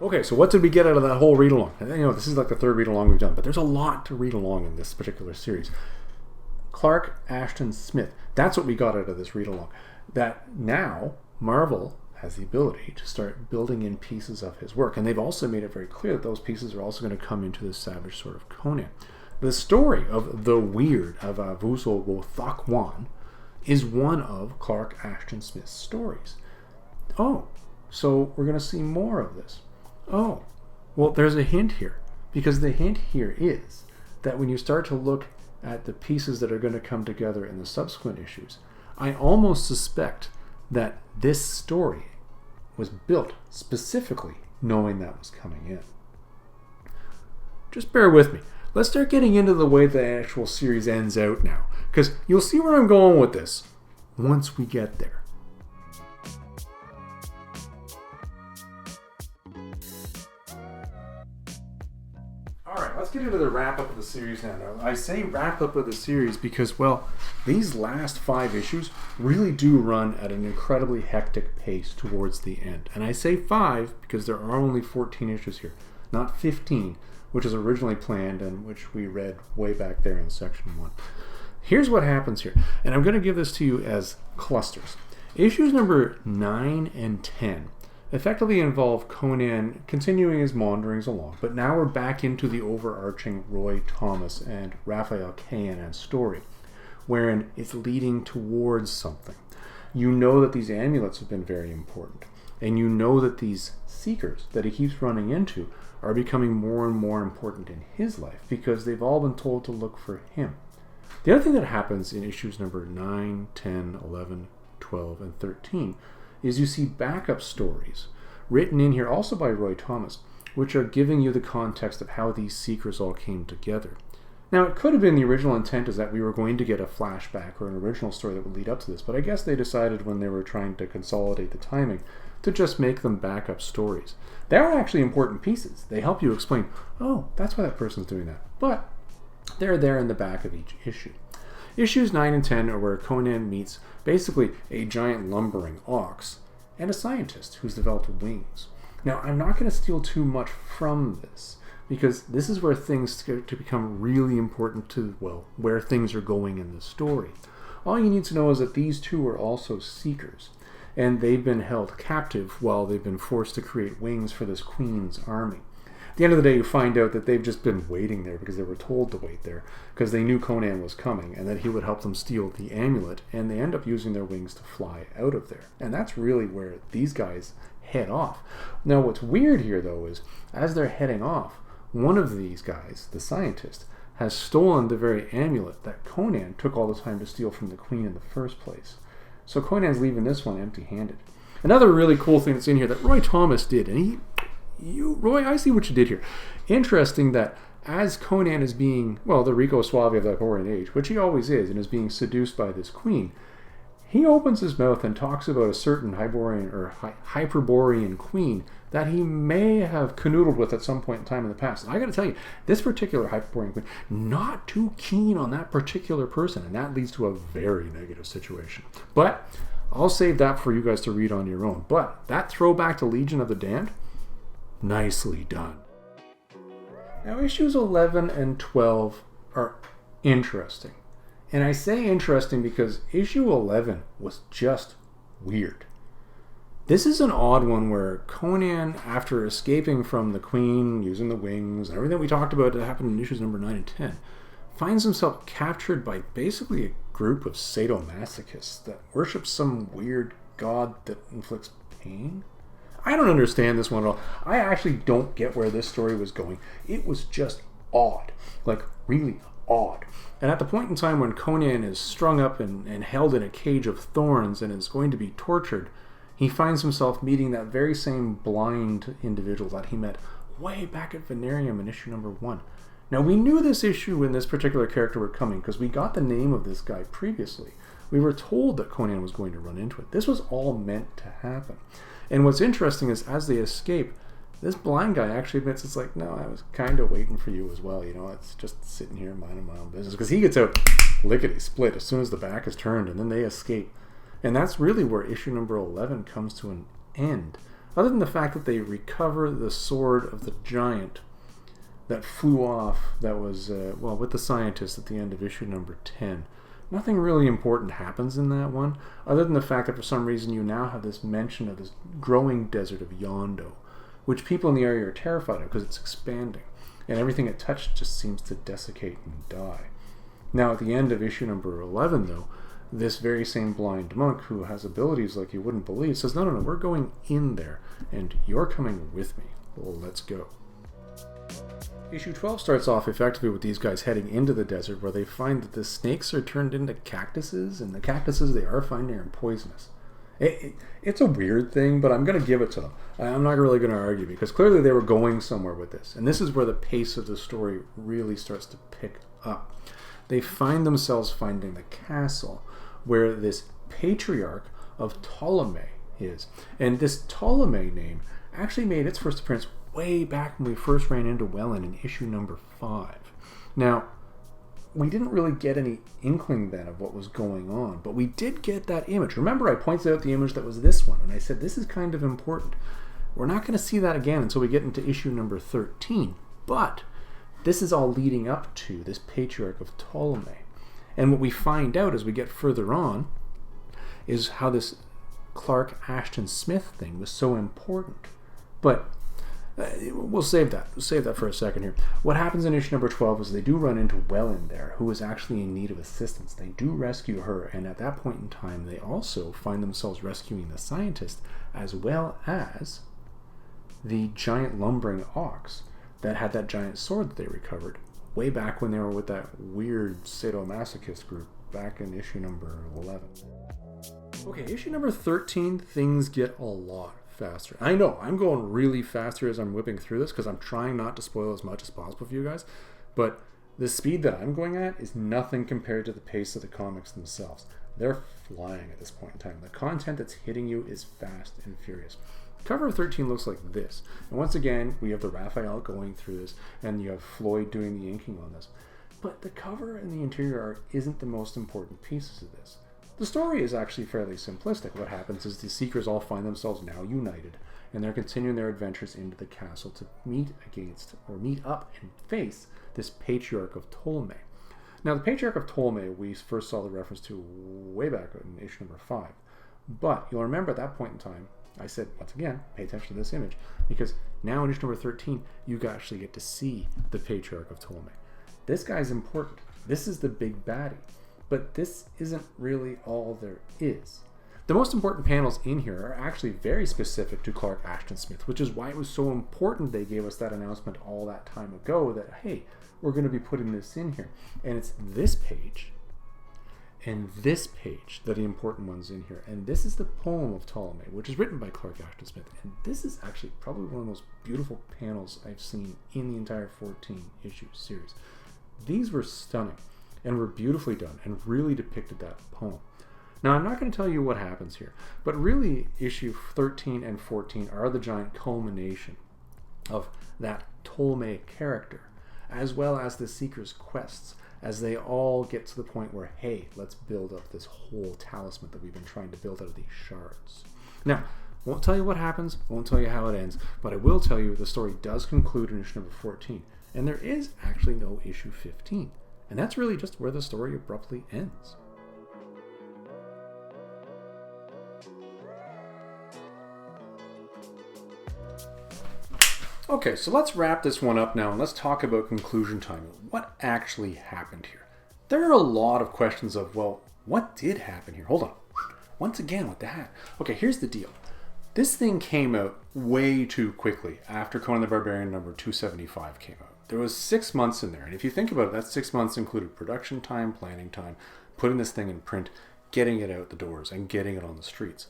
Okay, so what did we get out of that whole read-along? This is like the third read-along we've done, but there's a lot to read along in this particular series. Clark Ashton Smith. That's what we got out of this read-along. That now Marvel has the ability to start building in pieces of his work. And they've also made it very clear that those pieces are also going to come into the Savage Sword of Conan. The story of The Weird of Avusal Wothokwan is one of Clark Ashton Smith's stories. Oh, so we're going to see more of this. Oh, well, there's a hint here. Because the hint here is that when you start to look at the pieces that are going to come together in the subsequent issues, I almost suspect that this story was built specifically knowing that was coming in. Just bear with me. Let's start getting into the way the actual series ends out now, because you'll see where I'm going with this once we get there. Let's get into the wrap-up of the series now. I say wrap-up of the series because, well, these last 5 issues really do run at an incredibly hectic pace towards the end. And I say 5 because there are only 14 issues here, not 15, which is originally planned and which we read way back there in section 1. Here's what happens here, and I'm going to give this to you as clusters. Issues number 9 and 10 effectively involve Conan continuing his maunderings along, but now we're back into the overarching Roy Thomas and Raphael Kayanan story, wherein it's leading towards something. You know that these amulets have been very important, and you know that these seekers that he keeps running into are becoming more and more important in his life because they've all been told to look for him. The other thing that happens in issues number 9, 10, 11, 12, and 13 is you see backup stories written in here also by Roy Thomas, which are giving you the context of how these seekers all came together. Now, it could have been the original intent is that we were going to get a flashback or an original story that would lead up to this, but I guess they decided when they were trying to consolidate the timing to just make them backup stories. They are actually important pieces. They help you explain, oh, that's why that person's doing that. But they're there in the back of each issue. Issues 9 and 10 are where Conan meets basically a giant lumbering ox and a scientist who's developed wings. Now, I'm not going to steal too much from this because this is where things start to become really important to, well, where things are going in the story. All you need to know is that these two are also seekers, and they've been held captive while they've been forced to create wings for this queen's army. the end of the day, you find out that they've just been waiting there because they were told to wait there because they knew Conan was coming and that he would help them steal the amulet, and they end up using their wings to fly out of there. And that's really where these guys head off. Now, what's weird here, though, is as they're heading off, one of these guys, the scientist, has stolen the very amulet that Conan took all the time to steal from the queen in the first place. So Conan's leaving this one empty-handed. Another really cool thing that's in here that Roy Thomas did, and Roy, I see what you did here. Interesting that as Conan is being, well, the Rico Suave of the Victorian age, which he always is, and is being seduced by this queen, he opens his mouth and talks about a certain Hyperborean queen that he may have canoodled with at some point in time in the past. And I got to tell you, this particular Hyperborean queen, not too keen on that particular person, and that leads to a very negative situation. But I'll save that for you guys to read on your own. But that throwback to Legion of the Damned, nicely done. Now, issues 11 and 12 are interesting. And I say interesting because issue 11 was just weird. This is an odd one where Conan, after escaping from the queen, using the wings, and everything we talked about that happened in issues number 9 and 10, finds himself captured by basically a group of sadomasochists that worship some weird god that inflicts pain. I don't understand this one at all. I actually don't get where this story was going. It was just odd. Like, really odd. And at the point in time when Conan is strung up and held in a cage of thorns and is going to be tortured, he finds himself meeting that very same blind individual that he met way back at Venerium in issue number 1. Now, we knew this issue and this particular character were coming because we got the name of this guy previously. We were told that Conan was going to run into it. This was all meant to happen. And what's interesting is as they escape, this blind guy actually admits, it's like, no, I was kind of waiting for you as well. You know, it's just sitting here minding my own business. Because he gets out lickety-split as soon as the back is turned, and then they escape. And that's really where issue number 11 comes to an end. Other than the fact that they recover the sword of the giant that flew off, that was, with the scientist at the end of issue number 10. Nothing really important happens in that one, other than the fact that for some reason you now have this mention of this growing desert of Yondo, which people in the area are terrified of because it's expanding, and everything it touched just seems to desiccate and die. Now, at the end of issue number 11, though, this very same blind monk who has abilities like you wouldn't believe says, no, we're going in there, and you're coming with me. Well, let's go. Issue 12 starts off effectively with these guys heading into the desert where they find that the snakes are turned into cactuses, and the cactuses they are finding are poisonous. It's a weird thing, but I'm going to give it to them. I'm not really going to argue because clearly they were going somewhere with this. And this is where the pace of the story really starts to pick up. They find themselves finding the castle where this patriarch of Ptolemy is. And this Ptolemy name actually made its first appearance way back when we first ran into Welland in issue number 5. Now, we didn't really get any inkling then of what was going on, but we did get that image. Remember, I pointed out the image that was this one, and I said, this is kind of important. We're not going to see that again until we get into issue number 13, but this is all leading up to this patriarch of Ptolemy. And what we find out as we get further on is how this Clark Ashton Smith thing was so important. But we'll save that. We'll save that for a second here. What happens in issue number 12 is they do run into Welland there, who is actually in need of assistance. They do rescue her, and at that point in time, they also find themselves rescuing the scientist, as well as the giant lumbering ox that had that giant sword that they recovered way back when they were with that weird sadomasochist group back in issue number 11. Okay, issue number 13, things get a lot faster. I know, I'm going really fast here as I'm whipping through this because I'm trying not to spoil as much as possible for you guys, but the speed that I'm going at is nothing compared to the pace of the comics themselves. They're flying at this point in time. The content that's hitting you is fast and furious. Cover of 13 looks like this. And once again, we have the Raphael going through this, and you have Floyd doing the inking on this. But the cover and the interior art isn't the most important pieces of this. The story is actually fairly simplistic. What happens is the Seekers all find themselves now united, and they're continuing their adventures into the castle to meet up and face this Patriarch of Ptolemy. Now, the Patriarch of Ptolemy, we first saw the reference to way back in issue number 5. But you'll remember at that point in time, I said, once again, pay attention to this image, because now in issue number 13, you actually get to see the patriarch of Ptolemy. This guy's important. This is the big baddie. But this isn't really all there is. The most important panels in here are actually very specific to Clark Ashton Smith, which is why it was so important they gave us that announcement all that time ago that, hey, we're going to be putting this in here. And it's this page and this page that are the important ones in here. And this is the poem of Ptolemy, which is written by Clark Ashton Smith. And this is actually probably one of the most beautiful panels I've seen in the entire 14-issue series. These were stunning and were beautifully done and really depicted that poem. Now, I'm not going to tell you what happens here, but really issue 13 and 14 are the giant culmination of that Ptolemy character, as well as the Seeker's quests, as they all get to the point where, hey, let's build up this whole talisman that we've been trying to build out of these shards. Now, won't tell you what happens, won't tell you how it ends, but I will tell you the story does conclude in issue number 14, and there is actually no issue 15, and that's really just where the story abruptly ends. Okay, so let's wrap this one up now and let's talk about conclusion time. What actually happened here? There are a lot of questions of, well, what did happen here? Hold on. Once again with that. Okay, here's the deal. This thing came out way too quickly after Conan the Barbarian number 275 came out. There was 6 months in there, and if you think about it, that 6 months included production time, planning time, putting this thing in print, getting it out the doors, and getting it on the streets.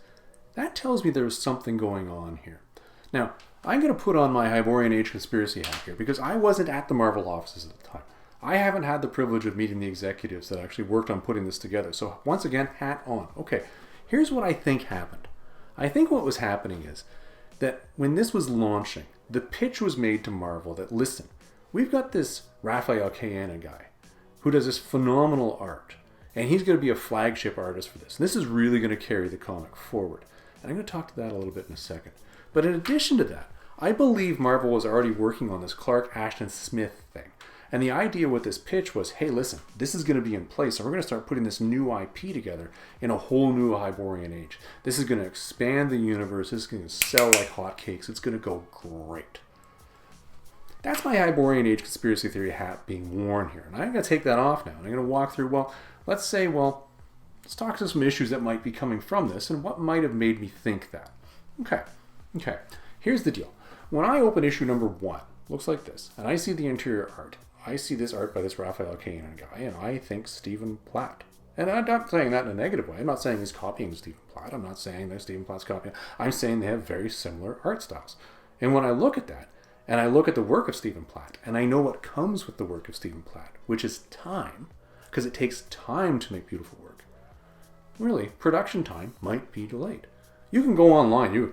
That tells me there was something going on here. Now, I'm going to put on my Hyborian Age conspiracy hat here because I wasn't at the Marvel offices at the time. I haven't had the privilege of meeting the executives that actually worked on putting this together. So once again, hat on. Okay, here's what I think happened. I think what was happening is that when this was launching, the pitch was made to Marvel that, listen, we've got this Raphael Caena guy who does this phenomenal art, and he's going to be a flagship artist for this. And this is really going to carry the comic forward. And I'm going to talk to that a little bit in a second. But in addition to that, I believe Marvel was already working on this Clark Ashton Smith thing. And the idea with this pitch was, hey, listen, this is going to be in place, so we're going to start putting this new IP together in a whole new Hyborian Age. This is going to expand the universe. This is going to sell like hotcakes. It's going to go great. That's my Hyborian Age conspiracy theory hat being worn here. And I'm going to take that off now. And I'm going to walk through, let's talk to some issues that might be coming from this and what might have made me think that. Okay, here's the deal. When I open issue number 1, looks like this, and I see the interior art. I see this art by this Raphael Caena guy, and I think Stephen Platt. And I'm not saying that in a negative way. I'm not saying he's copying Stephen Platt. I'm not saying that Stephen Platt's copying. I'm saying they have very similar art styles. And when I look at that, and I look at the work of Stephen Platt, and I know what comes with the work of Stephen Platt, which is time, because it takes time to make beautiful work. Really, production time might be delayed. You can go online,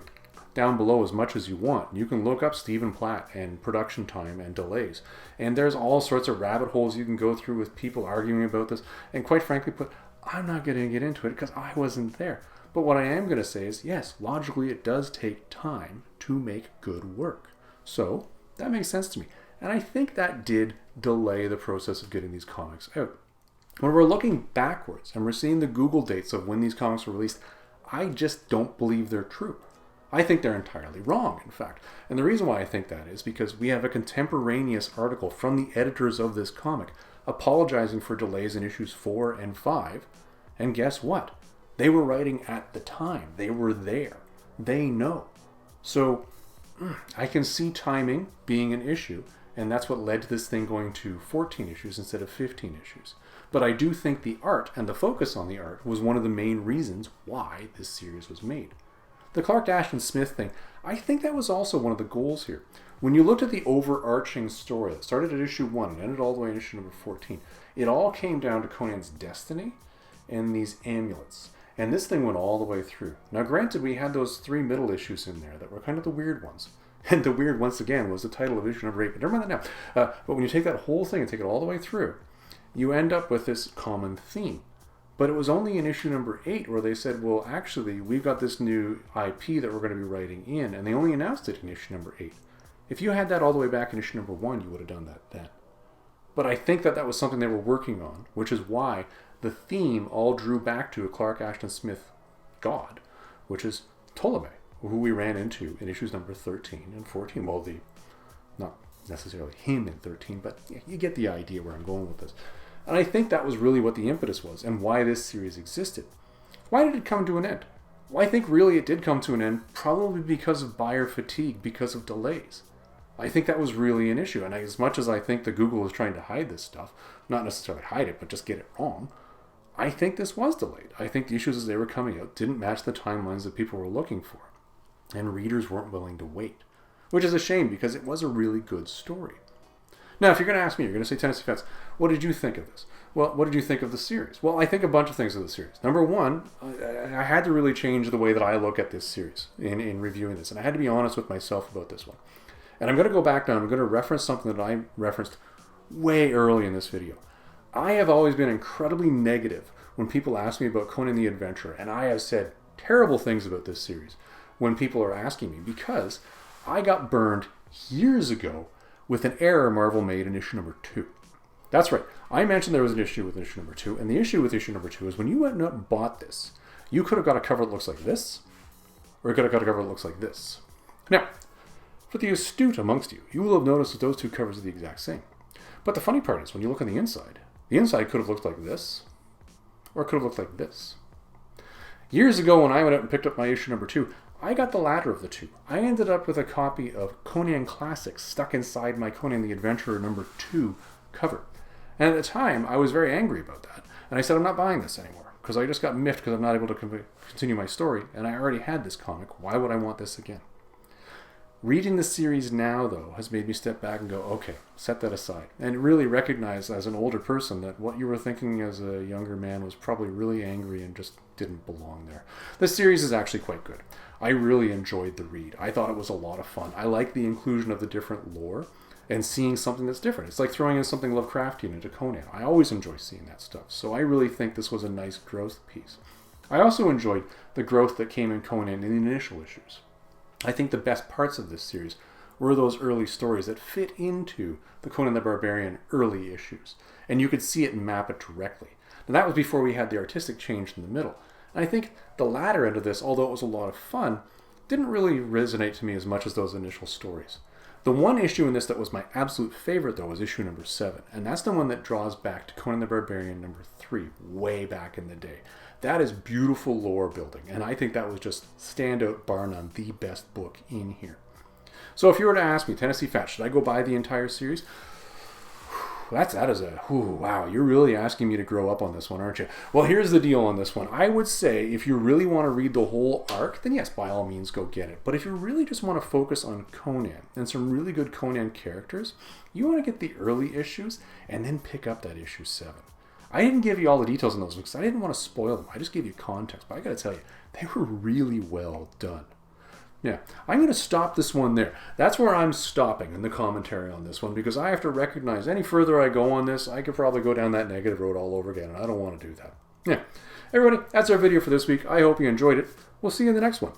down below as much as you want. You can look up Stephen Platt and production time and delays. And there's all sorts of rabbit holes you can go through with people arguing about this. And quite frankly, I'm not going to get into it because I wasn't there. But what I am going to say is, yes, logically it does take time to make good work. So that makes sense to me. And I think that did delay the process of getting these comics out. When we're looking backwards and we're seeing the Google dates of when these comics were released, I just don't believe they're true. I think they're entirely wrong, in fact. And the reason why I think that is because we have a contemporaneous article from the editors of this comic apologizing for delays in issues 4 and 5. And guess what? They were writing at the time. They were there. They know. So I can see timing being an issue, and that's what led to this thing going to 14 issues instead of 15 issues. But I do think the art and the focus on the art was one of the main reasons why this series was made. The Clark Ashton Smith thing, I think that was also one of the goals here. When you looked at the overarching story that started at issue 1 and ended all the way in issue number 14, it all came down to Conan's destiny and these amulets. And this thing went all the way through. Now granted, we had those 3 middle issues in there that were kind of the weird ones. And the weird, once again, was the title of issue number 8. But never mind that now. But when you take that whole thing and take it all the way through, you end up with this common theme. But it was only in issue number 8 where they said, well, actually, we've got this new IP that we're going to be writing in, and they only announced it in issue number 8. If you had that all the way back in issue number 1, you would have done that then. But I think that was something they were working on, which is why the theme all drew back to a Clark Ashton Smith god, which is Ptolemy. who we ran into in issues number 13 and 14. Well, not necessarily him in 13, but you get the idea where I'm going with this. And I think that was really what the impetus was and why this series existed. Why did it come to an end? Well, I think really it did come to an end probably because of buyer fatigue, because of delays. I think that was really an issue. And as much as I think that Google is trying to hide this stuff, not necessarily hide it, but just get it wrong, I think this was delayed. I think the issues as they were coming out didn't match the timelines that people were looking for. And readers weren't willing to wait. Which is a shame because it was a really good story. Now, if you're going to ask me, you're going to say, Tennessee Fats, what did you think of this? Well, what did you think of the series? Well, I think a bunch of things of the series. Number one, I had to really change the way that I look at this series in reviewing this. And I had to be honest with myself about this one. And I'm going to go back down. I'm going to reference something that I referenced way early in this video. I have always been incredibly negative when people ask me about Conan the Adventurer. And I have said terrible things about this series when people are asking me because I got burned years ago with an error Marvel made in issue number 2. That's right. I mentioned there was an issue with issue number 2, and the issue with issue number 2 is when you went out and bought this, you could have got a cover that looks like this, or you could have got a cover that looks like this. Now, for the astute amongst you, you will have noticed that those two covers are the exact same. But the funny part is, when you look on the inside could have looked like this, or it could have looked like this. Years ago, when I went out and picked up my issue number 2, I got the latter of the two. I ended up with a copy of Conan Classics stuck inside my Conan the Adventurer number 2 cover. And at the time, I was very angry about that. And I said, I'm not buying this anymore because I just got miffed because I'm not able to continue my story. And I already had this comic. Why would I want this again? Reading the series now, though, has made me step back and go, okay, set that aside. And really recognize as an older person that what you were thinking as a younger man was probably really angry and just didn't belong there. This series is actually quite good. I really enjoyed the read. I thought it was a lot of fun. I like the inclusion of the different lore and seeing something that's different. It's like throwing in something Lovecraftian into Conan. I always enjoy seeing that stuff. So I really think this was a nice growth piece. I also enjoyed the growth that came in Conan in the initial issues. I think the best parts of this series were those early stories that fit into the Conan the Barbarian early issues. And you could see it and map it directly. Now that was before we had the artistic change in the middle. And I think the latter end of this, although it was a lot of fun, didn't really resonate to me as much as those initial stories. The one issue in this that was my absolute favorite, though, was issue number 7. And that's the one that draws back to Conan the Barbarian number 3, way back in the day. That is beautiful lore building. And I think that was just standout, bar none, the best book in here. So if you were to ask me, Tennessee Fat, should I go buy the entire series? Wow, you're really asking me to grow up on this one, aren't you? Well, here's the deal on this one. I would say if you really want to read the whole arc, then yes, by all means, go get it. But if you really just want to focus on Conan and some really good Conan characters, you want to get the early issues and then pick up that issue 7. I didn't give you all the details on those because I didn't want to spoil them. I just gave you context. But I got to tell you, they were really well done. Yeah, I'm going to stop this one there. That's where I'm stopping in the commentary on this one because I have to recognize any further I go on this, I could probably go down that negative road all over again, and I don't want to do that. Yeah, everybody, that's our video for this week. I hope you enjoyed it. We'll see you in the next one.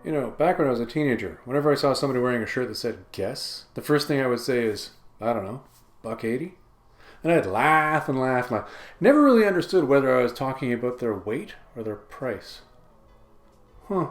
You know, back when I was a teenager, whenever I saw somebody wearing a shirt that said "guess," the first thing I would say is, I don't know, $1.80? And I'd laugh and laugh and laugh. Never really understood whether I was talking about their weight or their price. Huh.